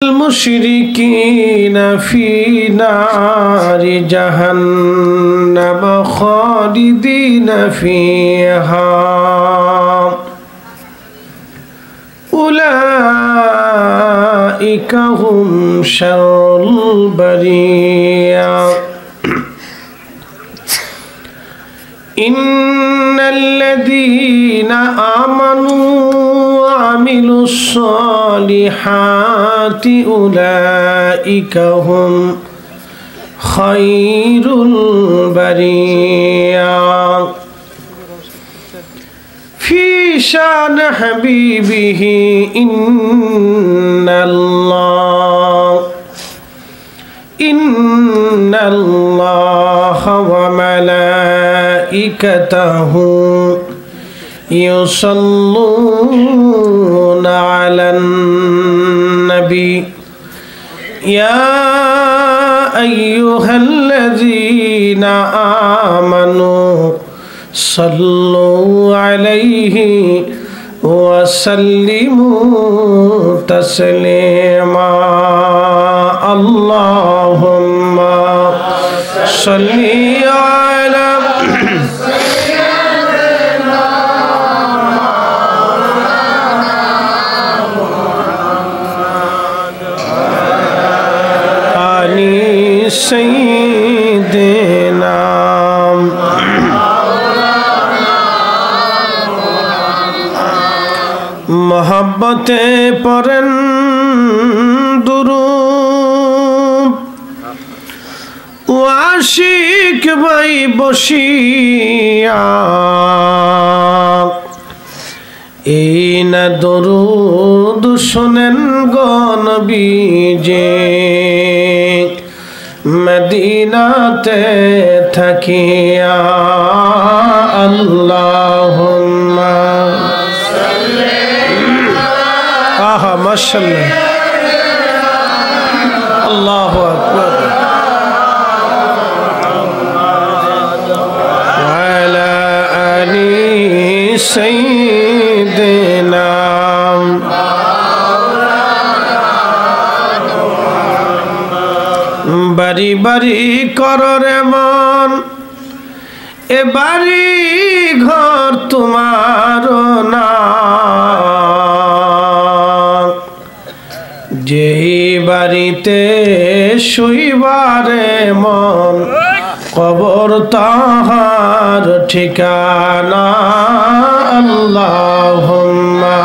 المشركين في نار جهنم خالدين فيها أولئك هم شر البرية إن الذين آمنوا وعملوا الصالحات أولئك هم خير البرية في شان حبيبه إن الله وملائكته يصلون على النبي يا أيها الذين آمنوا صلوا عليه وسلموا تسليما اللهم صل على سيدنا मोहब्बते पढ़न दुरूद आशिक भाई बसिया এই না দরুদ শোনেন গো নবীজি মদিনাতে থাকিয়া আল্লাহুম্মা आहा माशाअल्लाह अल्लाहु अकबर वाला अली सय्यिदना बारी बारी करो रे मन ए बारी घर तुम्हारो ना যেই বাড়িতে শুইবারে মন কবর তাহার ঠিকানা আল্লাহুম্মা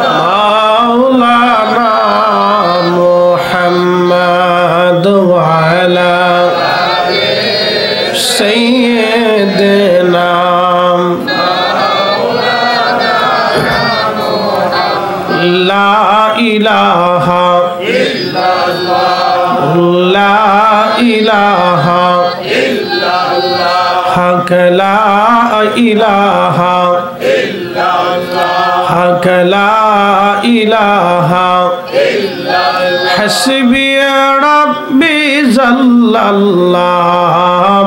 মাওলানা মুহাম্মদ ওয়া আলা সাইয়্যিদিনা ला इलाहा इल्लल्लाह ला इलाहा इल्लल्लाह हक ला इलाहा इल्लल्लाह हक ला इलाहा इल्लल्लाह हस्बी रब्बी जल्लल्लाह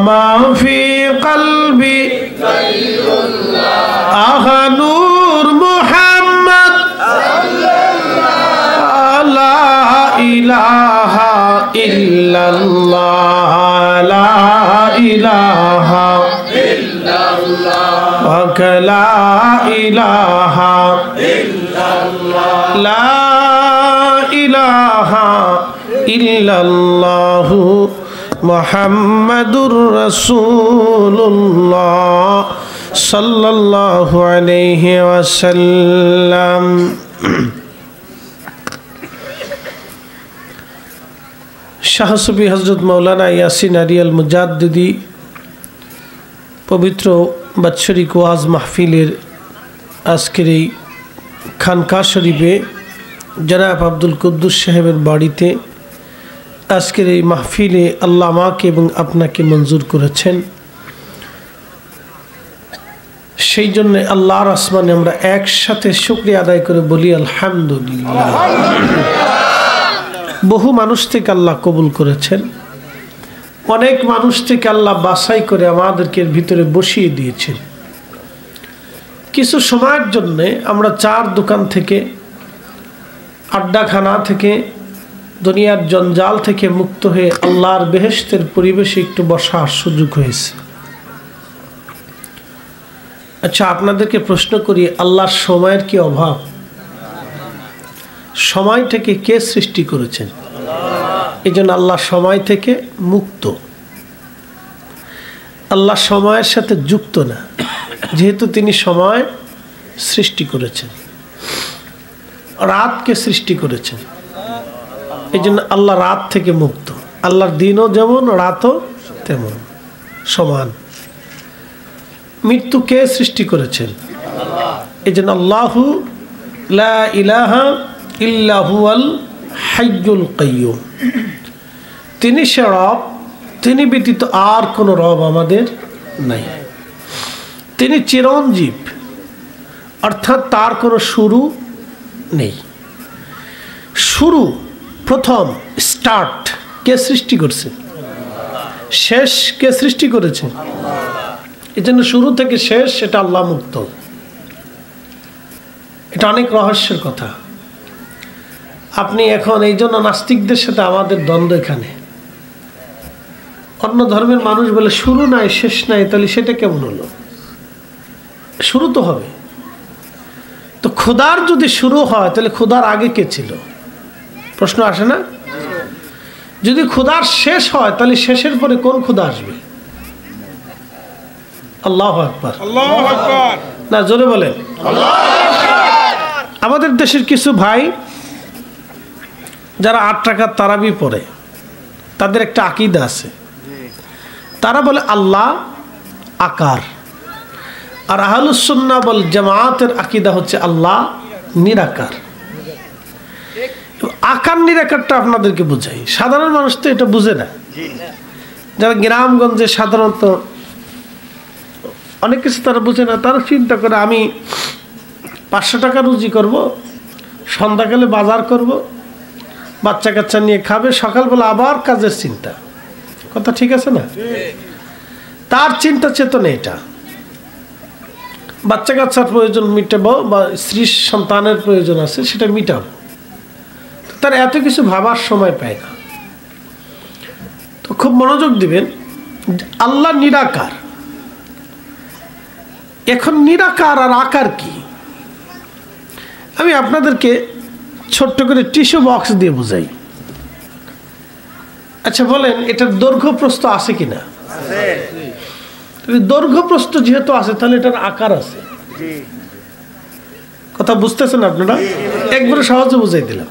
मा फी क़ल्बी गैरुल्लाह आहा नूर मुहम्मद इलाहा इल्लल्लाह ला इलाहा इल्लल्लाह वक ला इलाहा इल्लल्लाह ला इलाहा इल्लल्लाह मुहम्मदुर रसूलुल्लाह सल्लल्लाहु अलैहि वसल्लम शाह सूफी हज़रत मौलाना यासीन अली अल मुजाद्दिदी पवित्र बात्सरिक ওয়াজ মাহফিলের আজকের এই খানকা শরীফে জনাব আব্দুল কুদ্দুস সাহেবের বাড়িতে আজকের এই মাহফিলে আল্লাহ আমাকে এবং আপনাকে মঞ্জুর করেছেন সেই জন্য আল্লাহর আসমানে আমরা একসাথে শুকরিয়া আদায় করে বলি আলহামদুলিল্লাহ বহু মানুষ থেকে আল্লাহ কবুল করেছেন অনেক মানুষ থেকে আল্লাহ বাছাই করে আমাদেরকে ভিতরে বসিয়ে দিয়েছেন কিছু সময়ের জন্য আমরা চার দোকান থেকে, আড্ডাখানা থেকে, দুনিয়ার জঞ্জাল থেকে মুক্ত হয়ে আল্লাহর বেহেশতের পরিবেশে একটু বসার সুযোগ হয়েছে। আচ্ছা, আপনাদেরকে প্রশ্ন করি, আল্লাহর সময়ের কি অভাব? সময়টাকে কে সৃষ্টি করেছেন? এই জন্য আল্লাহ সময় থেকে মুক্ত। আল্লাহ সময়ের সাথে যুক্ত না, যেহেতু তিনি সময় সৃষ্টি করেছেন। রাতকে সৃষ্টি করেছেন, এই জন্য আল্লাহ রাত থেকে মুক্ত। আল্লাহর দিনও যেমন, রাতও তেমন সমান। মৃত্যু কে সৃষ্টি করেছেন? এই জন্য আল্লাহু লা ইলাহা ইল্লা হুয়াল হাইয়ুল কাইয়ুম। তিনি সে রব, তিনি ব্যতীত আর কোনো রব আমাদের নাই। তিনি চিরঞ্জীব, অর্থাৎ তার কোনো শুরু নেই। শুরু, প্রথম, স্টার্ট কে সৃষ্টি করছে? শেষ কে সৃষ্টি করেছে? এই জন্য শুরু থেকে শেষ সেটা আল্লাহ মুক্ত। এটা অনেক রহস্যের কথা। আপনি এখন এই জন্য নাস্তিকদের সাথে আমাদের দ্বন্দ্ব এখানে। অন্য ধর্মের মানুষ বলে শুরু নাই শেষ নাই, তাহলে সেটা কেমন হলো? শুরু তো হবে। তো খোদার যদি শুরু হয় তাহলে খোদার আগে কে ছিল? প্রশ্ন আসে না? যদি খোদার শেষ হয় তাহলে শেষের পরে কোন খোদা আসবে? আল্লাহু আকবার। না, জোরে বলেন। আমাদের দেশের কিছু ভাই যারা 8 রাকাত তারাবি পড়ে, তাদের একটা আকীদা আছে। তারা বলে আল্লাহ আকার, আর আহলুস সুন্নাহ ওয়াল জামাতের আকীদা হচ্ছে আল্লাহ নিরাকার। আকার নিরাকারটা আপনাদেরকে বুঝাই, সাধারণ মানুষ তো এটা বুঝে না। যারা গ্রামগঞ্জে সাধারণত অনেক কিছু তারা বুঝে না, তারা চিন্তা করে আমি 500 টাকা রুজি করব, সন্ধ্যাকালে বাজার করব, বাচ্চা কাচ্চা নিয়ে খাবে, সকালবেলা আবার কাজের চিন্তা। কথা ঠিক আছে না? তার চিন্তা চেতনা এটা, বাচ্চা কাচ্চার প্রয়োজন মিটাবো বা স্ত্রী সন্তানের প্রয়োজন আছে সেটা মিটাবো। তার এত কিছু ভাবার সময় পায় না। তো খুব মনোযোগ দিবেন, আল্লাহ নিরাকার। এখন নিরাকার আর আকার কি? আমি আপনাদেরকে ছোট্ট করে টিস্যু বক্স দিয়ে বুঝাই। আচ্ছা বলেন, এটার দৈর্ঘ্য প্রস্থ আছে কিনা? দৈর্ঘ্য প্রস্থ যেহেতু আছে তাহলে এটার আকার আছে। কথা বুঝতেছেন আপনারা? একবারে সহজে বুঝাই দিলাম।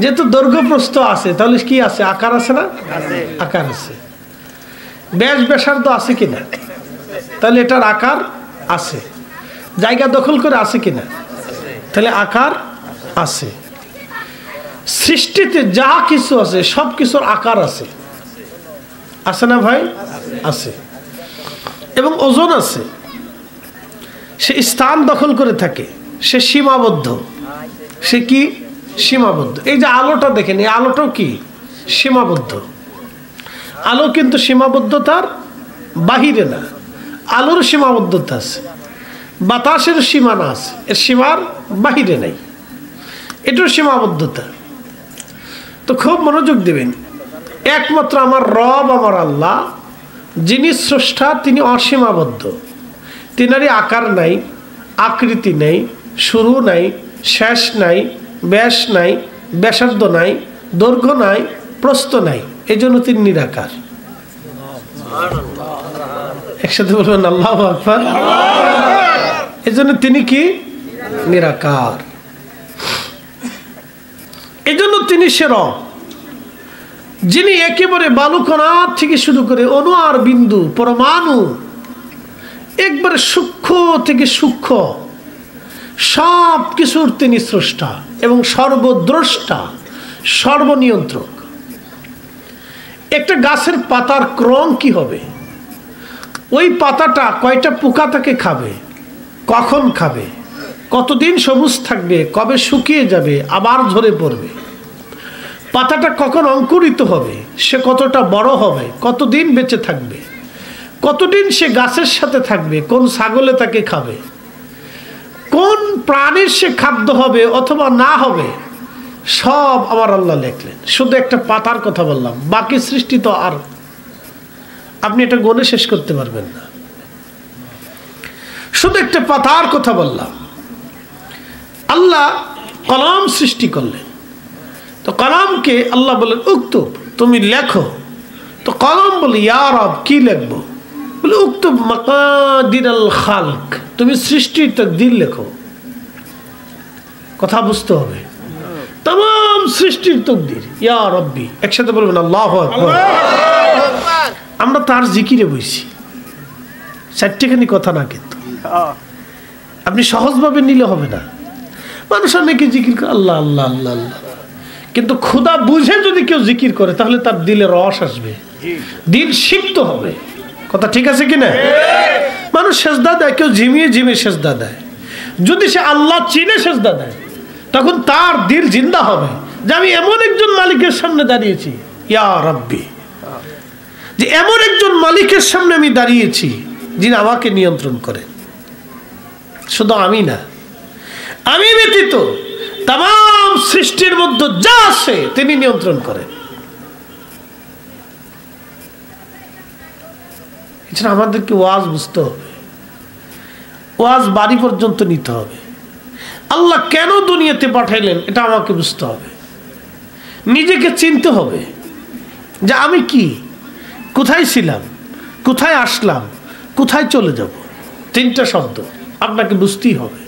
যেহেতু দৈর্ঘ্য প্রস্থ আছে তাহলে কি আছে? আকার আছে না? আকার আছে। ব্যাস ব্যাসার্ধ আছে কিনা? তাহলে এটার আকার আছে। জায়গা দখল করে আছে কিনা? তাহলে আকার আছে। সৃষ্টিতে যা কিছু আছে সব কিছুর আকার আছে, আছে না ভাই? আছে। এবং ওজন আছে, সে স্থান দখল করে থাকে, সে সীমাবদ্ধ। সে কি? সীমাবদ্ধ। এই যে আলোটা দেখেন, এই আলোটাও কি? সীমাবদ্ধ। আলো কিন্তু সীমাবদ্ধতার বাহিরে না, আলোর সীমাবদ্ধতা আছে। বাতাসের সীমানা আছে, এর সীমার বাহিরে নাই, এটার সীমাবদ্ধতা। তো খুব মনোযোগ দেবেন, একমাত্র আমার রব, আমার আল্লাহ, যিনি স্রষ্টা, তিনি অসীমাবদ্ধ। তিনারই আকার নাই, আকৃতি নেই, শুরু নাই, শেষ নাই, ব্যাস নাই, ব্যাসার্ধ নাই, দৈর্ঘ্য নাই, প্রস্থ নাই। এই জন্য তিনি নিরাকার। একসাথে বলবেন আল্লাহু আকবার। এই জন্য তিনি কি? নিরাকার। এই জন্য তিনি সে রব যিনি একেবারে বালুকণা থেকে শুরু করে অণু আর বিন্দু, পরমাণু, একবারে সূক্ষ্ম থেকে সূক্ষ্ম সব কিছুর তিনি স্রষ্টা এবং সর্বদ্রষ্টা, সর্বনিয়ন্ত্রক। একটা গাছের পাতার ক্রম কি হবে? ওই পাতাটা কয়টা পোকা তাকে খাবে, কখন খাবে, কতদিন সবুজ থাকবে, কবে শুকিয়ে যাবে, আবার ঝরে পড়বে, পাতাটা কখন অঙ্কুরিত হবে, সে কতটা বড় হবে, কতদিন বেঁচে থাকবে, কতদিন সে গাছের সাথে থাকবে, কোন ছাগলে তাকে খাবে, কোন প্রাণীর সে খাদ্য হবে অথবা না হবে, সব আমার আল্লাহ লিখলেন। শুধু একটা পাতার কথা বললাম, বাকি সৃষ্টি তো আর আপনি এটা গণে শেষ করতে পারবেন না। শুধু একটা পাতার কথা বললাম। আল্লাহ কলম সৃষ্টি করলেন, তো কলমকে আল্লাহ বলেন উক্তুব, তুমি লেখো। তো কলম বলে ইয়া রব কি লিখবো? বলে উক্তুব মাকাদির আল খালক, তুমি সৃষ্টির তাকদীর লেখো। কথা বুঝতে হবে, तमाम সৃষ্টির তাকদীর ইয়া রব্বি, একসাথে বলবেন আল্লাহু আকবার। আমরা তার জিকিরে বইছি, চারটিখানি কথা না, কিন্তু আপনি সহজভাবে নিলে হবে না। মানুষ অনেকে জিকির করে আল্লাহ আল্লাহ আল্লাহ আল্লাহ, কিন্তু খোদা বুঝে যদি কেউ জিকির করে তাহলে তার দিলে রস আসবে, দিল সিক্ত হবে। কথা ঠিক আছে কিনা? মানুষ সেজদা দেয়, কেউ ঝিমিয়ে ঝিমিয়ে সেজদা দেয়। যদি সে আল্লাহ চিনে সেজদা দেয় তখন তার দিল জিন্দা হবে যে আমি এমন একজন মালিকের সামনে দাঁড়িয়েছি, ইয়া রাব্বি, যে এমন একজন মালিকের সামনে আমি দাঁড়িয়েছি যিনি আমাকে নিয়ন্ত্রণ করেন। শুধু আমি না, আমি ব্যতীত तमाम সৃষ্টির মধ্যে যা আছে তিনি নিয়ন্ত্রণ করেন। এছাড়া আমাদেরকে ওয়াজ বুঝতে হবে, ওয়াজ বাড়ি পর্যন্ত নিতে হবে। আল্লাহ কেন দুনিয়াতে পাঠাইলেন এটা আমাকে বুঝতে হবে, নিজেকে চিনতে হবে যে আমি কি, কোথায় ছিলাম, কোথায় আসলাম, কোথায় চলে যাব। তিনটা শব্দ আপনাকে বুঝতেই হবে।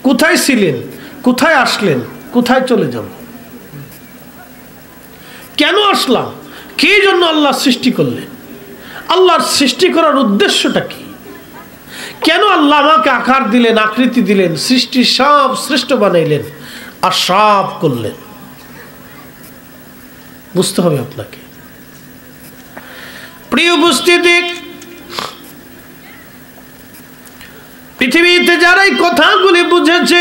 কোথায় ছিলেন, কোথায় আসলেন, কোথায় চলে যাব। কেন আসলাম, কে জন্য আল্লাহ সৃষ্টি করলেন, আল্লাহর সৃষ্টি করার উদ্দেশ্যটা কি, কেন আল্লাহ আমাকে আকার দিলেন, আকৃতি দিলেন, সৃষ্টি সব শ্রেষ্ঠ বানাইলেন আর সব করলেন, বুঝতে হবে আপনাকে। প্রিয় উপস্থিতি, পৃথিবীতে যারা এই কথাগুলি বুঝেছে,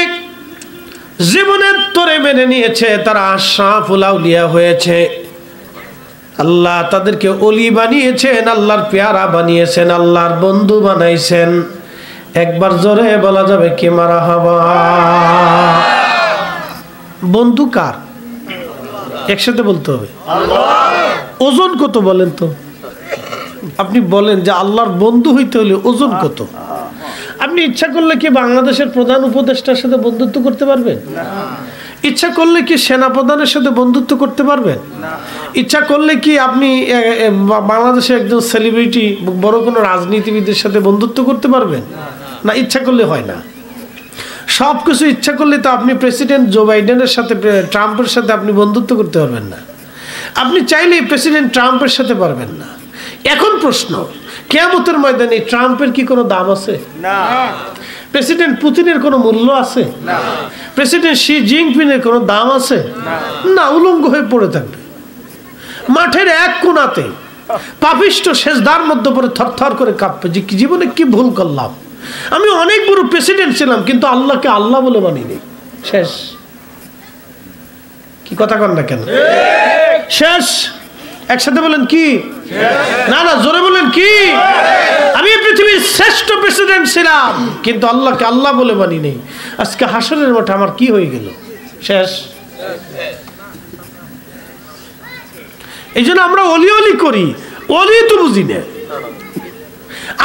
জীবনের তরে মেনে নিয়েছে, তারা আশরাফুল আউলিয়া হয়েছে। আল্লাহ তাদেরকে ওলি বানিয়েছেন, আল্লাহর পেয়ারা বানিয়েছেন, আল্লাহর বন্ধু বানাইছেন। একবার জোরে বলা যাবে কি মারহাবা। বন্ধু কার? একসাথে বলতে হবে। ওজন কত বলেন তো? আপনি বলেন যে আল্লাহর বন্ধু হইতে হলে ওজন কত? আপনি ইচ্ছা করলে কি বাংলাদেশের প্রধান উপদেষ্টার সাথে বন্ধুত্ব করতে পারবেন? ইচ্ছা করলে কি সেনা প্রধানের সাথে বন্ধুত্ব করতে পারবেন? ইচ্ছা করলে কি আপনি বাংলাদেশের একজন সেলিব্রিটি, বড় কোনো রাজনীতিবিদের সাথে বন্ধুত্ব করতে পারবেন? না, ইচ্ছা করলে হয় না। সব কিছু ইচ্ছা করলে তো আপনি প্রেসিডেন্ট জো বাইডেনের সাথে, ট্রাম্পের সাথে আপনি বন্ধুত্ব করতে পারবেন না। আপনি চাইলে প্রেসিডেন্ট ট্রাম্পের সাথে পারবেন না। এখন প্রশ্ন, কিয়ামতের ময়দানে ট্রাম্পের কি কোনো দাম আছে? না। প্রেসিডেন্ট পুতিনের কোনো মূল্য আছে? না। প্রেসিডেন্ট শি জিনপিংয়ের কোনো দাম আছে? না, উলঙ্গ হয়ে পড়ে থাকবে মাঠের এক কোণাতে, পাপিষ্ঠ সেজদার মধ্যে পড়ে থরথর করে কাঁপবে যে জীবনে কি ভুল করলাম, আমি অনেক বড় প্রেসিডেন্ট ছিলাম কিন্তু আল্লাহকে আল্লাহ বলে মানিনি। শেষ। কি কথা কন না কেন? শেষ। একসাথে বলেন কি? না না, জোরে বলেন কি? আমি পৃথিবীর শ্রেষ্ঠ প্রেসিডেন্ট ছিলাম কিন্তু আল্লাহকে আল্লাহ বলে মানি নেই। আজকে হাসরের মাঠে আমার কি হয়ে গেল? শেষ। এই জন্য আমরা অলি অলি করি, অলি তো বুঝি না।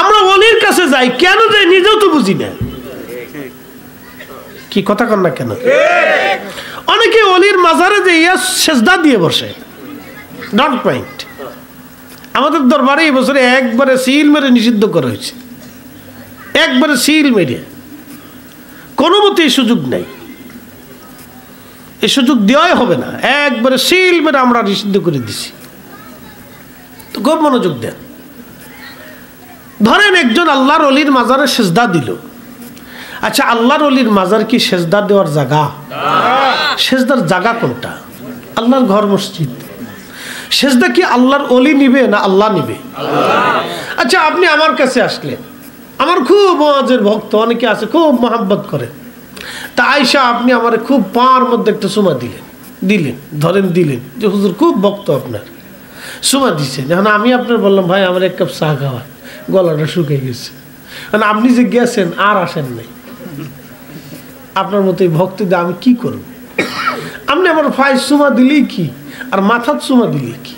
আমরা অলির কাছে যাই, কেন যাই নিজেও তো বুঝি না। কি কথা কন না কেন? অনেকে অলির মাজারে যে সেজদা দিয়ে বসে। Don't mind. আমাদের দরবারে এই বছরে একবারে সিল মেরে নিষিদ্ধ করা হয়েছে, একবারে সিল মেরে। কোনো মতে এই সুযোগ নাই, এই সুযোগ দেওয়াই হবে না। একবারে সিল মেরে আমরা নিষিদ্ধ করে দিছি। তো খুব মনোযোগ দেন। ধরেন একজন আল্লাহর অলির মাজারে সেজদা দিল। আচ্ছা, আল্লাহর অলির মাজার কি সেজদা দেওয়ার জায়গা? সেজদার জায়গা কোনটা? আল্লাহর ঘর মসজিদ। সেজদা কি আল্লাহর অলি নিবে না আল্লাহ নিবে? আচ্ছা, আপনি আমার কাছে আসলেন, আমার খুব ওয়াজের ভক্ত অনেকে আছে, খুব মহাব্বত করে। তা আয়সা আপনি আমার খুব পার মধ্যে একটা সুমা দিলেন, ধরেন দিলেন যে হুজুর খুব ভক্ত আপনার, সুমা দিচ্ছেন। যখন আমি আপনার বললাম ভাই আমার এক কাপ চা খাওয়া, গলাটা শুকিয়ে গেছে, মানে আপনি যে গেছেন আর আসেন নাই। আপনার মতো এই ভক্তি দিয়ে আমি কি করব? আপনি আমার পায়ে চুমা দিলেই কি আর মাথার চুমা দিলেই কি?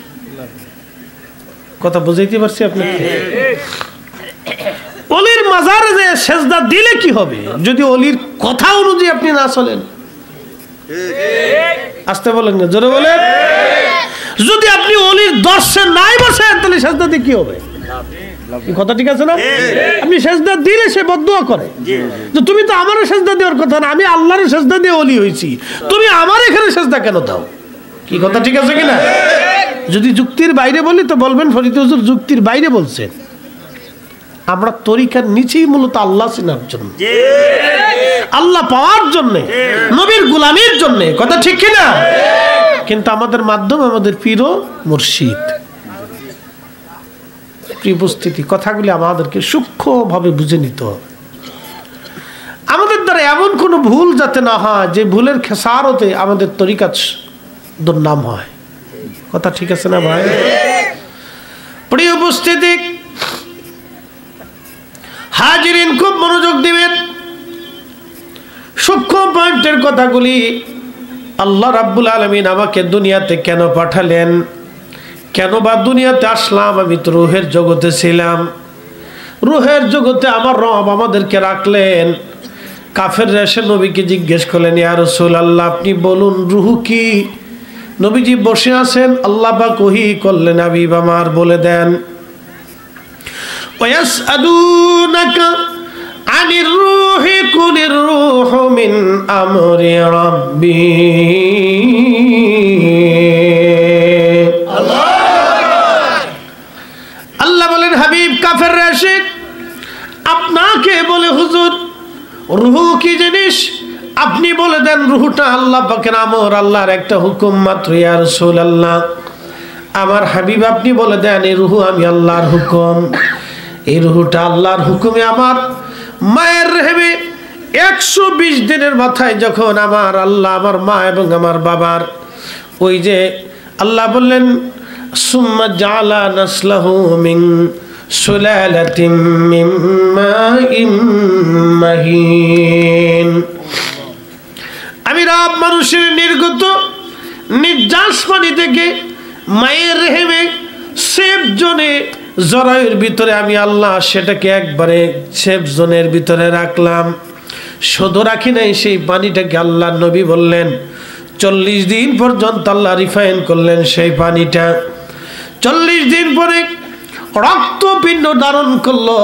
কথা বুঝাইতে পারছি আপনাকে? অলির মাজারে যে সেজদা দিলে কি হবে যদি অলির কথা অনুযায়ী আপনি না চলেন? আসতে বলেন না, জোরে বলেন। যদি আপনি অলির দর্শন নাই বসেন তাহলে সেজদা দিয়ে কি হবে? কথা ঠিক আছে না? আপনি সেজদা দিলে সে বদদুয়া করে যে তুমি তো আমারও সেজদা দেওয়ার কথা না, আমি আল্লাহর সেজদা দিয়ে ওলি হয়েছি, তুমি আমার এখানে সেজদা কেন দাও? কি কথা ঠিক আছে কিনা? যদি যুক্তির বাইরে বলি তো বলবেন ফরিদ হুজুর যুক্তির বাইরে বলছেন। আমরা তরিকার নিচেই মূলত আল্লাহ চিনার জন্য, আল্লাহ পাওয়ার জন্য, নবীর গোলামীর জন্য। কথা ঠিক কিনা? কিন্তু আমাদের মাধ্যম আমাদের পীর ও মুর্শিদ। প্রিয় উপস্থিতি, কথাগুলি আমাদেরকে সূক্ষ্মভাবে বুঝে নিতে হবে। আমাদের দ্বারা এমন কোনো ভুল যাতে না হয় যে ভুলের খেসারতে আমাদের তরিকাত দুর্নাম হয়। কথা ঠিক আছে না ভাই? প্রিয় উপস্থিতি, হাজিরিন খুব মনোযোগ দিবেন। সূক্ষ্ম পয়েন্টের কথাগুলি। আল্লাহ রাব্বুল আলামিন আমাকে দুনিয়াতে কেন পাঠালেন, কেন বা দুনিয়াতে আসলাম? আমি তো রুহের জগতে ছিলাম, রুহের জগতে আমার রব আমাদেরকে রাখলেন। কাফেররা এসে নবীকে জিজ্ঞেস করলেন, ইয়া রাসূলুল্লাহ আপনি বলুন রুহ কি? নবীজি বসে আছেন, আল্লাহ পাক ওহী করলেন, হাবিব আমার বলে দেন। ওয়াসআলুনাকা আনির রূহি কুলির রূহু মিন আমরি রাব্বি। আল্লাহ বলেন, হাবিব কাফেররা এসে আপনাকে বলে হুজুর রূহ কি জিনিস? আপনি বলে দেন রূহটা আল্লাহ পাকের আমর, আল্লাহর একটা হুকুম মাত্র। ইয়া রাসূলুল্লাহ আমার হাবিব আপনি বলে দেন এই রূহ আমি আল্লাহর হুকুম, এই রূহটা আল্লাহর হুকুমে আমার মায়ের রেহেমে 120 দিনের মাথায় যখন আমার আল্লাহ আমার মা এবং আমার বাবার ওই যে আল্লাহ বললেন সুম্মা জাআলা নাসলাহু মিন সুলালাতিম মিন মাইন মাহিন। আমি রব মানুষের নির্গত নির্যাস পানি থেকে মায়ের রেহেমে সেফ জোনে জরায়ুর ভিতরে আমি আল্লাহ সেটাকে একবারে সেফ জোনের ভিতরে রাখলাম। শুধু রাখি নাই, সেই পানিটাকে আল্লাহ নবী বললেন 40 দিন পর্যন্ত আল্লাহ রিফাইন করলেন সেই পানিটা। 40 দিন পরে রক্তপিণ্ড ধারণ করলো।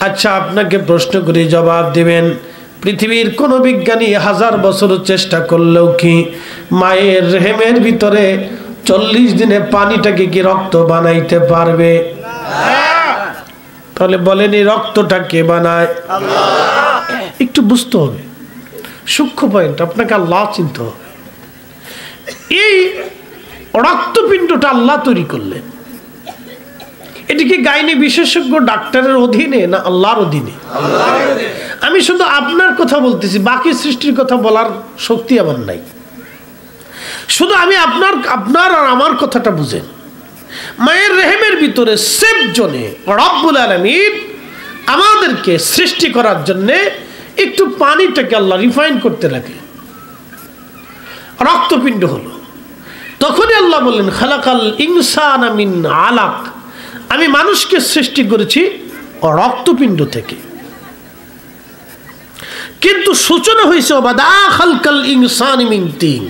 আচ্ছা আপনাকে প্রশ্ন করে জবাব দিবেন, পৃথিবীর কোন বিজ্ঞানী 1000 বছর চেষ্টা করলেও কি মায়ের রেহেমের ভিতরে 40 দিনে পানিটাকে কি রক্ত বানাইতে পারবে? তাহলে বলেন এই রক্তটা কে বানায়? একটু বুঝতে হবে, সূক্ষ্ম পয়েন্ট, আপনাকে আল্লাহ চিনতে হবে। এই রক্তপিণ্ডটা আল্লাহ তৈরি করলেন। এটি কি গাইনি বিশেষজ্ঞ ডাক্তারের অধীনে না আল্লাহর অধীনে? আমি শুধু আপনার কথা বলতেছি, বাকি সৃষ্টির কথা বলার শক্তি আমার নাই। শুধু আমি আপনার আর আমার কথাটা বুঝেন। মায়ের রেহেমের ভিতরে সেফ জোনে রব্বুল আলামিন আমাদেরকে সৃষ্টি করার জন্য একটু পানিটাকে আল্লাহ রিফাইন করতে লাগলেন, রক্তপিণ্ড হলো। তখনই আল্লাহ বললেন খালাকাল ইনসানা মিন আলাক, আমি মানুষকে সৃষ্টি করেছি রক্তপিণ্ড থেকে। কিন্তু সূচনা হয়েছে ওবাদা খালকাল ইনসানি মিন তিন,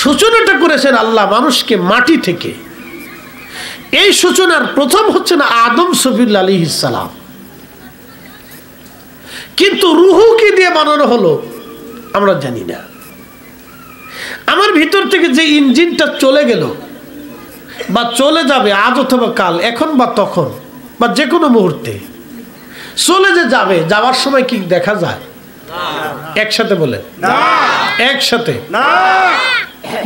সূচনাটা করেছেন আল্লাহ মানুষকে মাটি থেকে। এই সূচনার প্রথম হচ্ছে না আদম সফিউল্লাহ আলাইহিস সালাম। কিন্তু রূহ কি দিয়ে বানানো হলো আমরা জানি না। আমার ভিতর থেকে যে ইঞ্জিনটা চলে গেল বা চলে যাবে আজ অথবা কাল, এখন বা তখন বা যে কোনো মুহূর্তে চলে যে যাবে, যাওয়ার সময় কি দেখা যায়? একসাথে বলে একসাথে।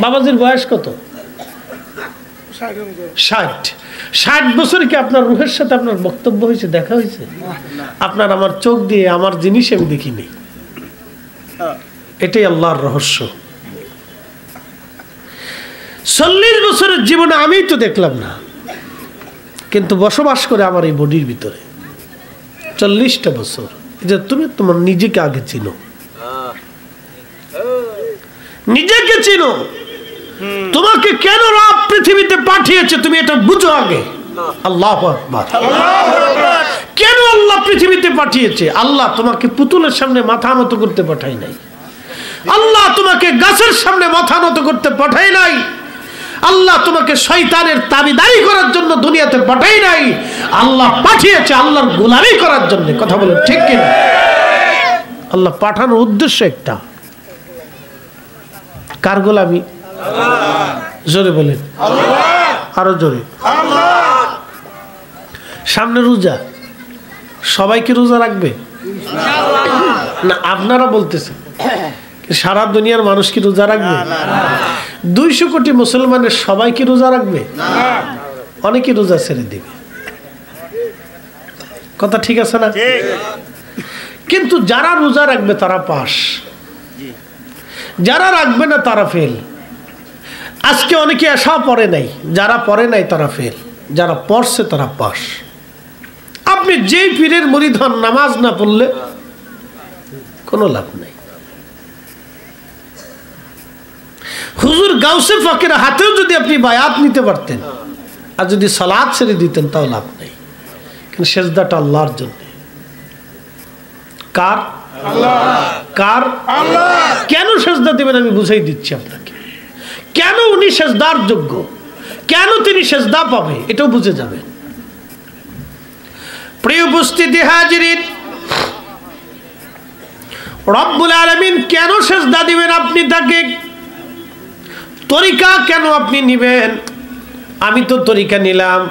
বাবাজির বয়স কত? 60 বছর কি আপনার রূহের সাথে আপনার বক্তব্য হয়েছে, দেখা হয়েছে? আপনার আমার চোখ দিয়ে আমার জিনিস আমি দেখিনি। এটাই আল্লাহর রহস্য। 40 বছরের জীবনে আমি তো দেখলাম না, কিন্তু বসবাস করে আমার এই বডির ভিতরে 40টা বছর। যে তুমি তোমার নিজেকে আগে চিনো, নিজেকে চিনো, তোমাকে কেন রব পৃথিবীতে পাঠিয়েছে তুমি এটা বুঝো আগে। আল্লাহু আকবার। কেন আল্লাহ পৃথিবীতে পাঠিয়েছে? আল্লাহ তোমাকে পুতুলের সামনে মাথা নত করতে পাঠায় নাই, আল্লাহ তোমাকে গাছের সামনে মাথা নত করতে পাঠায় নাই, আল্লাহ তোমাকে শয়তানের তাবিদারি করার জন্য দুনিয়াতে পাঠায় নাই, আল্লাহ পাঠিয়েছে আল্লাহর গোলামি করার জন্য। কথা বলেন ঠিক কিনা? আল্লাহ পাঠানোর উদ্দেশ্য একটা, কার গোলামি? জোরে বলেন, আরো জোরে। সামনে রোজা, সবাইকে রোজা রাখবে না? আপনারা বলতেছেন সারা দুনিয়ার মানুষ কি রোজা রাখবে? 200 কোটি মুসলমানের সবাইকে রোজা রাখবে? অনেকে রোজা ছেড়ে দিবে। কথা ঠিক আছে না? কিন্তু যারা রোজা রাখবে তারা পাস, যারা রাখবে না তারা ফেল। আজকে অনেকে আশা পড়ে নাই, যারা পড়ে নাই তারা ফেল, যারা পড়ছে তারা পাস। আপনি যেই পীরের মুরিদ হন, নামাজ না পড়লে কোনো লাভ নাই। হুজুর গাউসে ফাকির হাতেও যদি আপনি বায়াত নিতে পারতেন আর যদি সালাত ছেড়ে দিতেন তাও লাভ নেই। কিন্তু সেজদাটা আল্লাহর জন্য। কার? কার? কেন সেজদা দিবেন আমি বুঝাই দিচ্ছি আপনাকে। কেন উনি সেজদার যোগ্য, কেন তিনি সেজদা পাবে এটাও বুঝে যাবেন। প্রিয় উপস্থিতি হাজিরিন, রব্বুল আলামিন কেন সেজদা দিবেন আপনি তাকে? তরিকা কেন আপনি নিবেন? আমি তো তরিকা নিলাম,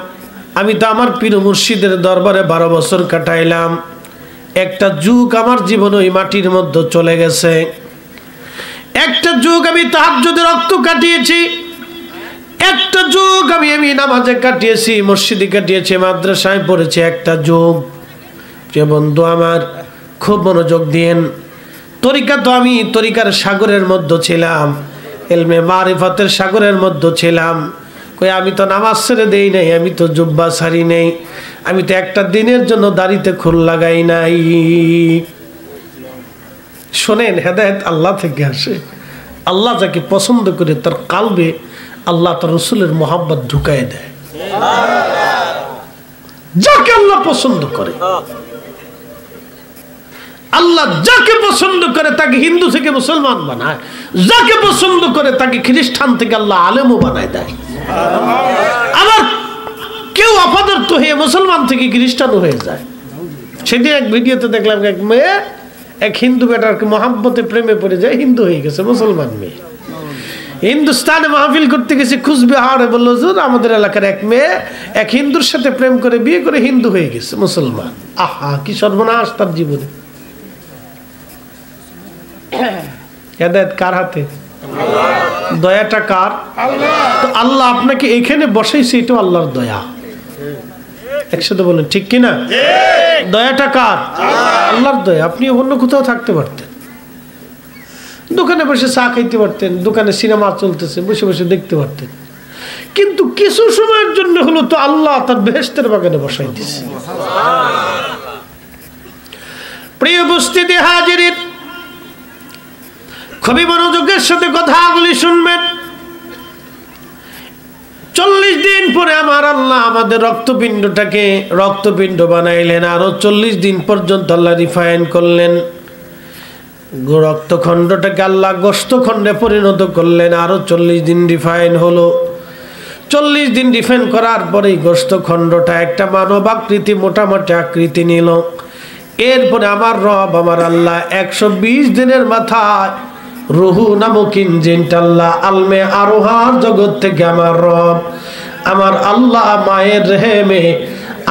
আমি তো আমার পীর মুর্শিদের দরবারে 12 বছর কাটাইলাম, একটা যুগ আমার জীবন ওই মাটির মধ্যে চলে গেছে, একটা যুগ আমি তাহাজ্জুদে রক্ত কাটিয়েছি, একটা যুগ আমি নামাজে কাটিয়েছি, মসজিদে কাটিয়েছি, মাদ্রাসায় পড়েছি, একটা যুগ। প্রিয় বন্ধু আমার, খুব মনোযোগ দিয়েন। তরিকা তো আমি তরিকার সাগরের মধ্যে ছিলাম, ইলমে মারিফাতের সাগরের মধ্যে ছিলাম। কই আমি তো নামাজ ছেড়ে দেই নাই, আমি তো জুব্বা ছাড়ি নেই, আমি তো একটা দিনের জন্য দাড়িতে খুল লাগাই নাই। শোনেন, হেদায়েত আল্লাহ থেকে আসে। আল্লাহ যাকে পছন্দ করে তার কালবে আল্লাহ তার রসুলের মোহাব্বত ঢুকায় দেয়। যাকে আল্লাহ পছন্দ করে, আল্লাহ যাকে পছন্দ করে তাকে হিন্দু থেকে মুসলমান বানায়, যাকে পছন্দ করে তাকে খ্রিস্টান থেকে আল্লাহ আলেমও বানায় দেয়। আবার কেউ আপাতত হয়ে মুসলমান থেকে খ্রিস্টানও হয়ে যায়। সেদিন এক ভিডিওতে দেখলাম এক মেয়ে এক হিন্দু বেটার মহাব্বতে প্রেমে পড়ে যায়, হিন্দু হয়ে গেছে, মুসলমান মেয়ে। হিন্দুস্তানে মাহফিল করতে গেছে কুচবিহারে, বললো হুজুর আমাদের এলাকার এক মেয়ে এক হিন্দুর সাথে প্রেম করে বিয়ে করে হিন্দু হয়ে গেছে, মুসলমান। আহা, কি সর্বনাশ তার জীবনে। হেদায়েত কার হাতে? দয়াটা কার? তো আল্লাহ আপনাকে এখানে বসাইছে, এটা আল্লাহর দয়া। একসাথে বলেন ঠিক কিনা? দয়াটা কার? আল্লাহর দয়া। আপনি অন্য কোথাও থাকতে পারতেন, দোকানে বসে চা খাইতে পারতেন, দোকানে সিনেমা চলতেছে বসে বসে দেখতে পারতেন, কিন্তু কিছু সময়ের জন্য হলো তো আল্লাহ তার বেহেশতের বাগানে বসাই দিয়েছে। প্রিয় উপস্থিতি হাজিরিন, খুবই মনোযোগের সাথে কথাগুলি শুনবেন। 40 দিন পরে আমার আল্লাহ আমাদের রক্তপিণ্ডটাকে রক্তপিণ্ড বানাইলেন, আরো 40 দিন পর্যন্ত আল্লাহ রিফাইন করলেন। রক্তখণ্ডটাকে আল্লাহ গোশতখণ্ডে পরিণত করলেন, আরো 40 দিন রিফাইন হলো। 40 দিন রিফাইন করার পরেই গোশতখণ্ডটা একটা মানব আকৃতি, মোটামুটি আকৃতি নিল। এরপরে আমার রব আমার আল্লাহ 120 দিনের মাথায় রুহু নামক ইঞ্জিনটা আল্লাহ আলমে আরোহার জগৎ থেকে আমার রব আমার আল্লাহ মায়ের রেহেমে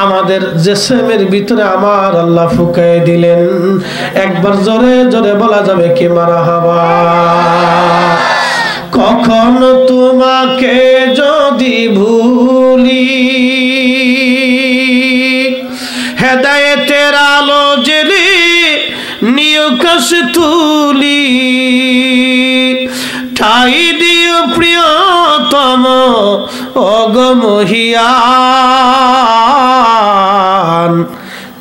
আমাদের জিসমের ভিতরে আমার আল্লাহ ফুঁকে দিলেন। একবার জোরে জোরে বলা যাবে কি মারহাবা। কখনো তোমাকে যদি ভুলি, হেদায়েতের আলো জেলে নিয়কাশ তুলি, ঠাই দিও প্রিয়তম অগমহিয়ান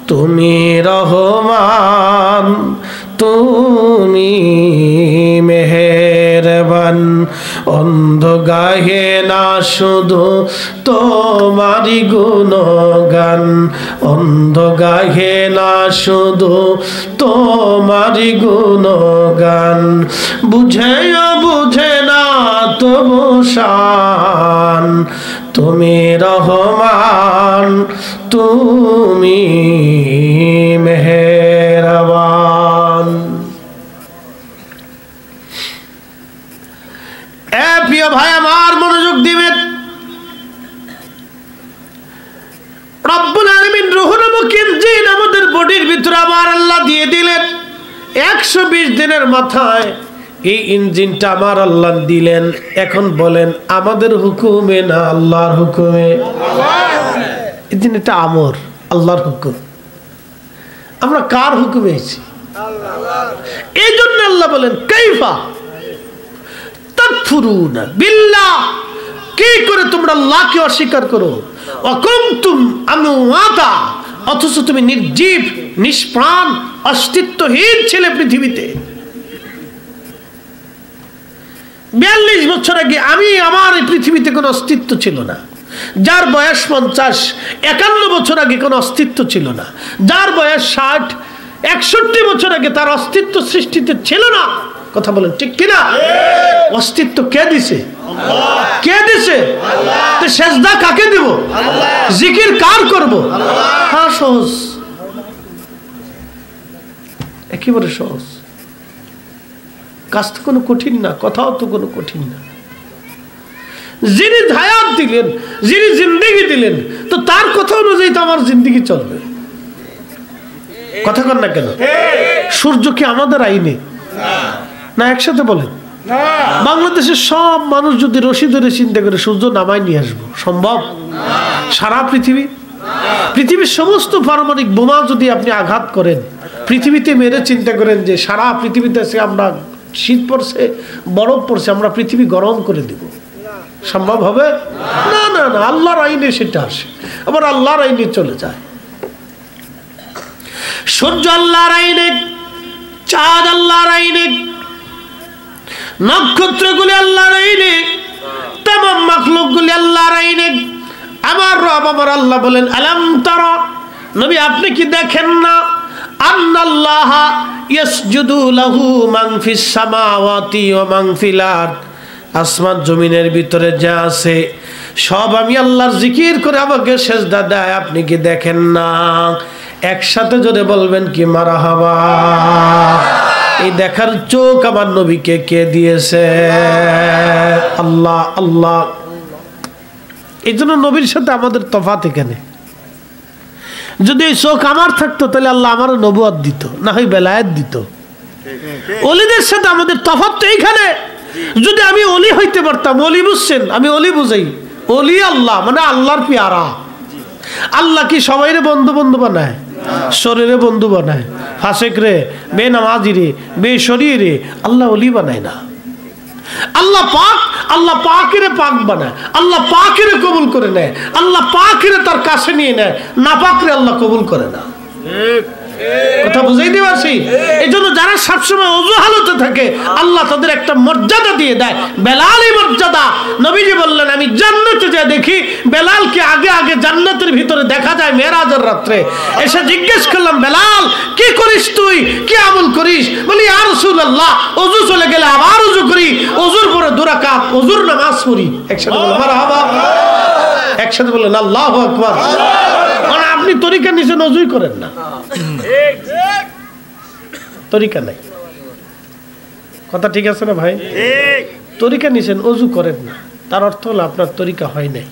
তুমি রহমান তুমি মেহেরবান অন্ধ গাহে না শুধু তোমারি গুণগান অন্ধ গাহে না শুধু তোমারি গুণগান বুঝেও বুঝে না তবু শান তুমি রহমান তুমি মেহেরবান। প্রিয় ভাই আমার মনোযোগ দিবেন। রব্বুল আলামিন রূহ নামক ইঞ্জিন আমাদের বডির ভিতরে আমার আল্লাহ দিয়ে দিলেন। 120 দিনের মাথায় এই ইঞ্জিনটা আমার আল্লাহ দিলেন। এখন বলেন আমাদের হুকুমে না আল্লাহর হুকুমে? ইঞ্জিনটা আমর, আল্লাহর হুকুম। আমরা কার হুকুমে আছি? এই জন্য আল্লাহ বলেন কাইফা তাকফুরুনা বিল্লাহ, কি করে তোমরা আল্লাহকে অস্বীকার করো, ওয়া কুনতুম আমওয়াতা, অথচ তুমি নির্জীব নিষ্প্রাণ অস্তিত্বহীন ছিলে পৃথিবীতে। 42 বছর আগে আমার এই পৃথিবীতে কোনো অস্তিত্ব ছিল না। যার বয়স 50, 51 বছর আগে কোনো অস্তিত্ব ছিল না। যার বয়স 60, 61 বছর আগে তার অস্তিত্ব সৃষ্টিতে ছিল না। কথা বলেন ঠিক কিনা? অস্তিত্ব কে দিছে? কে দিছে? তো সেজদা কাকে দেব? জিকির কার করব? হ্যাঁ, সহজ, একেবারে সহজ। কাজ তো কোনো কঠিন না, কথাও তো কোনো কঠিন না। যিনি হায়াত দিলেন, যিনি জিন্দেগি দিলেন, তো তার কথা অনুযায়ী তো আমার জিন্দেগি চলবে। কথা কর না কেন? সূর্য কি আমাদের আইনে না? একসাথে বলেন। বাংলাদেশের সব মানুষ যদি রশি ধরে চিন্তা করে সূর্য নামায় নিয়ে আসবো, সম্ভব? সারা পৃথিবীর সমস্ত পারমাণবিক বোমা যদি আপনি আঘাত করেন, পৃথিবীতে মেরে চিন্তা করেন যে সারা পৃথিবীতে আমরা শীত পড়ছে, বরফ পড়ছে, আমরা পৃথিবী গরম করে দিব, সম্ভব হবে? না না না, আল্লাহর আইনে সেটা আসে, আবার আল্লাহর আইনে চলে যায়। সূর্য আল্লাহর আইনে, চাঁদ আল্লাহর আইনে, নক্ষত্রগুলি আল্লাহর আইনে, তামাম মাখলুকগুলি আল্লাহর আইনে। আমার রব আমার আল্লাহ বলেন আলাম তারা, নবী আপনি কি দেখেন না, আন্নাল্লাহা ইয়াসজুদু লাহু মান ফিস সামাওয়াতি ওয়া মান ফিল আরদ, আসমান জমিনের ভিতরে যা আছে সব আমি আল্লাহর জিকির করে আমাকে সেজদা দেয়, আপনি কি দেখেন না? একসাথে জোরে বলবেন কি মারহাবা। এই দেখার চোখ আমার নবীকে কে দিয়েছে? আল্লাহ। আল্লাহ। এই জন্য নবীর সাথে আমাদের তফাৎ এখানে। যদি এই চোখ আমার থাকতো তাহলে আল্লাহ আমারও নবুয়ত দিত, না হয় বেলায়েত দিত। ওলিদের সাথে আমাদের তফাৎ তো এইখানে। যদি আমি ওলি হইতে পারতাম, ওলি বুঝছেন, আমি ওলি বুঝাই, ওলি আল্লাহ মানে আল্লাহর পিয়ারা। আল্লাহ কি সবাই বন্ধু বন্ধু বানায়? শরীরে বন্ধু বানায়, ফাসেক রে, বেনামাজি রে, বেশরী রে আল্লাহ ওলি বানায় না। আল্লাহ পাক, আল্লাহ পাকের পাক বানায়, আল্লাহ পাকের কবুল করে নেয়, আল্লাহ পাকের তার কাছে নিয়ে নেয়, না পাকরে আল্লাহ কবুল করে না। কথা বুঝাইতে পারছি? এই জন্য যারা সবসময় ওযু হালতে থাকে আল্লাহ তাদের একটা মর্যাদা দিয়ে দেয়, বেলালই মর্যাদা। নবীজি বললেন আমি জান্নাতে যা দেখি বেলালকে আগে আগে জান্নাতের ভিতরে দেখা যায় মেরাজের রাত্রে। এসে জিজ্ঞেস করলাম বেলাল কি করিস তুই, কি আমল করিস? বলি ইয়া রাসূলুল্লাহ ওযু চলে গেলে আবার ওযু করি, ওযুর পরে 2 রাকাত ওযুর নামাজ পড়ি। একসাথে বলেন মারহাবা, একসাথে বলেন আল্লাহু আকবার। মানে আপনি তরিকা নিছেন, ওযুই করেন না, তরিকা নাই। কথা ঠিক আছে না ভাই? তরিকা নিছেন, ওযু করেন না, তার অর্থ হলো আপনার তরিকা হয় নাই।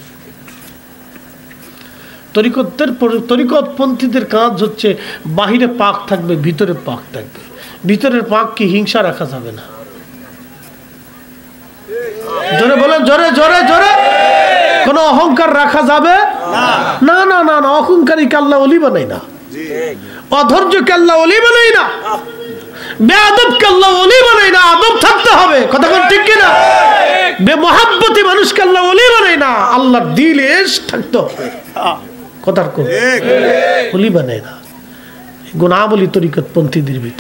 তরিকতপন্থীদের কাজ হচ্ছে বাহিরে পাক থাকবে, ভিতরে পাক থাকবে। ভিতরের পাক কি হিংসা রাখা যাবে না। জোরে বলেন, জোরে জোরে জোরে। কোন অহংকার রাখা যাবে না না না না। অহংকারীকে আল্লাহ ওলি বানাই না, অধৈর্যকে আল্লাহ ওলি বানাই না। বেয়াদবকে আল্লাহ ওলি বানায় না, আদব থাকতে হবে। কথা কোন ঠিক কিনা? বেমহাব্বতি মানুষকে আল্লাহ ওলি বানায় না, আল্লাহর দিলে ইশক থাকতে হবে। কথার কোন ওলি বানায় না। গুনাবলী তরিকতপন্থীদের ভিতরে